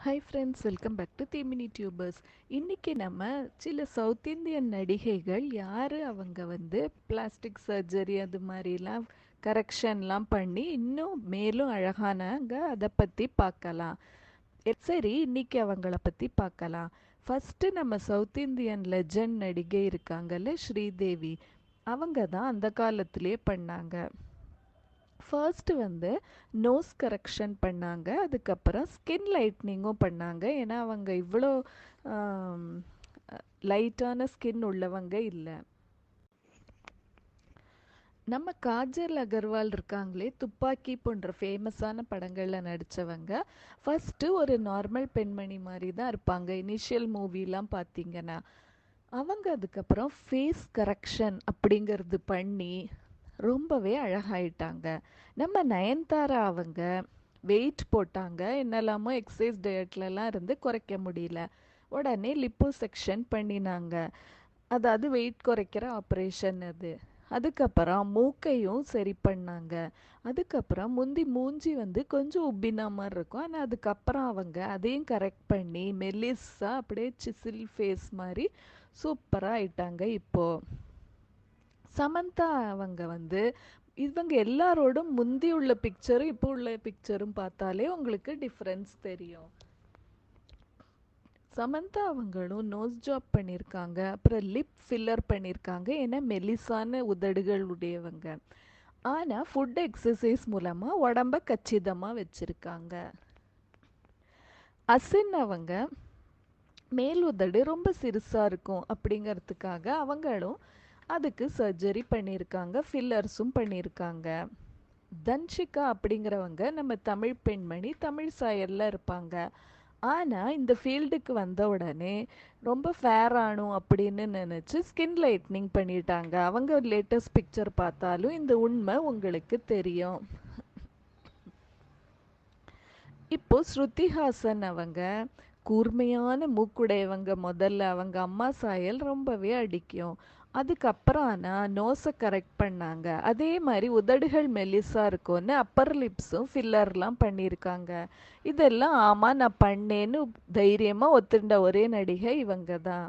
Hi friends, welcome back to தீமினி டியூபர்ஸ். இன்றைக்கி நம்ம சில சவுத் இந்தியன் நடிகைகள் யார் அவங்க பிளாஸ்டிக் சர்ஜரி அது மாதிரிலாம் கரெக்ஷன்லாம் பண்ணி இன்னும் மேலும் அழகானாங்க அதை பற்றி பார்க்கலாம். சரி, இன்னைக்கு அவங்கள பற்றி பார்க்கலாம். ஃபஸ்ட்டு நம்ம சவுத் இந்தியன் லெஜண்ட் நடிகை இருக்காங்கல்ல, ஸ்ரீதேவி. அவங்க தான் அந்த காலத்திலே பண்ணாங்க. ஃபர்ஸ்ட் நோஸ் கரெக்ஷன் பண்ணாங்க, அதுக்கப்புறம் ஸ்கின் லைட்னிங்கும் பண்ணாங்க. ஏன்னா அவங்க இவ்வளோ லைட்டான ஸ்கின் உள்ளவங்க இல்லை. நம்ம காஜல் அகர்வால் இருக்காங்களே, துப்பாக்கி போன்ற ஃபேமஸான படங்களில் நடித்தவங்க. ஃபஸ்ட்டு ஒரு நார்மல் பெண்மணி மாதிரி தான் இருப்பாங்க இனிஷியல் மூவிலாம் பார்த்தீங்கன்னா. அவங்க அதுக்கப்புறம் ஃபேஸ் கரெக்ஷன் அப்படிங்கிறது பண்ணி ரொம்பவே அழகாயிட்டாங்க. நம்ம நயன்தாரா அவங்க வெயிட் போட்டாங்க, என்னெல்லாமோ எக்ஸசைஸ் டயட்லலாம் இருந்து குறைக்க முடியல. உடனே லிப்போ செக்ஷன் பண்ணினாங்க, அதாவது வெயிட் குறைக்கிற ஆப்ரேஷன் அது. அதுக்கப்புறம் மூக்கையும் சரி பண்ணாங்க. அதுக்கப்புறம் முந்தி மூஞ்சி கொஞ்சம் உப்பின மாதிரி இருக்கும், ஆனால் அதுக்கப்புறம் அவங்க அதையும் கரெக்ட் பண்ணி மெல்லிஸா அப்படியே சிசில் ஃபேஸ் மாதிரி சூப்பராக ஆயிட்டாங்க. இப்போது சமந்தா அவங்க இவங்க எல்லாரோடும் முந்தி உள்ள பிக்சரும் இப்போ உள்ள பிக்சரும் பார்த்தாலே உங்களுக்கு டிஃப்ரென்ஸ் தெரியும். சமந்தா அவங்களும் நோஸ் ஜாப் பண்ணியிருக்காங்க, அப்புறம் லிப் ஃபில்லர் பண்ணியிருக்காங்க, ஏன்னா மெலிசான உதடுகள் உடையவங்க. ஆனால் ஃபுட் எக்ஸசைஸ் மூலமாக உடம்ப கச்சிதமாக வச்சுருக்காங்க. அசின் அவங்க மேல் உதடு ரொம்ப சிறுசாக இருக்கும் அப்படிங்கிறதுக்காக அவங்களும் அதுக்கு சர்ஜரி பண்ணியிருக்காங்க, ஃபில்லர்ஸும் பண்ணியிருக்காங்க. தன்ஷிகா அப்படிங்கிறவங்க நம்ம தமிழ் பெண்மணி, தமிழ் சாயலில் இருப்பாங்க. ஆனால் இந்த ஃபீல்டுக்கு வந்த உடனே ரொம்ப ஃபேர் ஆனும் அப்படின்னு நினச்சி ஸ்கின் லைட்னிங் பண்ணிட்டாங்க. அவங்க லேட்டஸ்ட் பிக்சர் பார்த்தாலும் இந்த உண்மை உங்களுக்கு தெரியும். இப்போ ஸ்ருதிஹாசன் அவங்க கூர்மையான மூக்குடையவங்க. முதல்ல அவங்க அம்மா சாயல் ரொம்பவே அடிக்கும். அதுக்கப்புறம் ஆனால் நோஸை கரெக்ட் பண்ணாங்க. அதே மாதிரி உதடுகள் மெல்லிஸாக இருக்கும்னு அப்பர் லிப்ஸும் ஃபில்லர்லாம் பண்ணியிருக்காங்க. இதெல்லாம் ஆமாம் நான் பண்ணேன்னு தைரியமாக ஒத்துண்ட ஒரே நடிகை இவங்க தான்.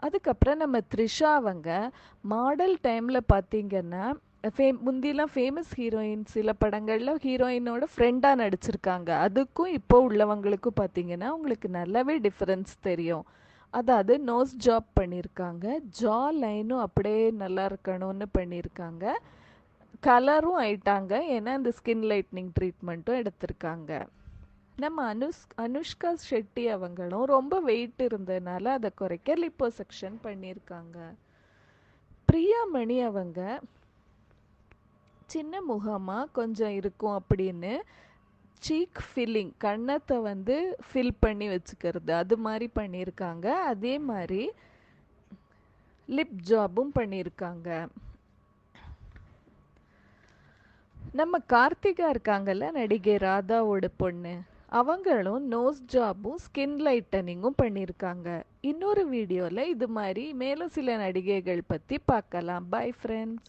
அதுக்கப்புறம் நம்ம த்ரிஷா அவங்க மாடல் டைமில் பார்த்தீங்கன்னா முந்திலாம் ஃபேமஸ் ஹீரோயின் சில படங்களில் ஹீரோயினோட ஃப்ரெண்டாக நடிச்சிருக்காங்க. அதுக்கும் இப்போ உள்ளவங்களுக்கும் பார்த்தீங்கன்னா உங்களுக்கு நல்லாவே டிஃப்ரென்ஸ் தெரியும். அதாவது நோஸ் ஜாப் பண்ணியிருக்காங்க, ஜா லைனும் அப்படியே நல்லா இருக்கணும்னு பண்ணியிருக்காங்க, கலரும் ஆயிட்டாங்க, ஏன்னா இந்த ஸ்கின் லைட்னிங் ட்ரீட்மெண்ட்டும் எடுத்திருக்காங்க. நம்ம அனுஷ்கா ஷெட்டி அவங்களும் ரொம்ப வெயிட் இருந்ததுனால அதை குறைக்க லிப்போ செக்ஷன் பண்ணியிருக்காங்க. பிரியா மணி அவங்க சின்ன முகமாக கொஞ்சம் இருக்கும் அப்படின்னு சீக் ஃபில்லிங், கன்னத்தை ஃபில் பண்ணி வச்சுக்கிறது, அது மாதிரி பண்ணியிருக்காங்க. அதே மாதிரி லிப் ஜாபும் பண்ணியிருக்காங்க. நம்ம கார்த்திகா இருக்காங்கல்ல, நடிகை ராதாவோட பொண்ணு, அவங்களும் நோஸ் ஜாபும் ஸ்கின் லைட்டனிங்கும் பண்ணியிருக்காங்க. இன்னொரு வீடியோவில் இது மாதிரி மேலும் சில நடிகைகள் பற்றி பார்க்கலாம். Bye friends.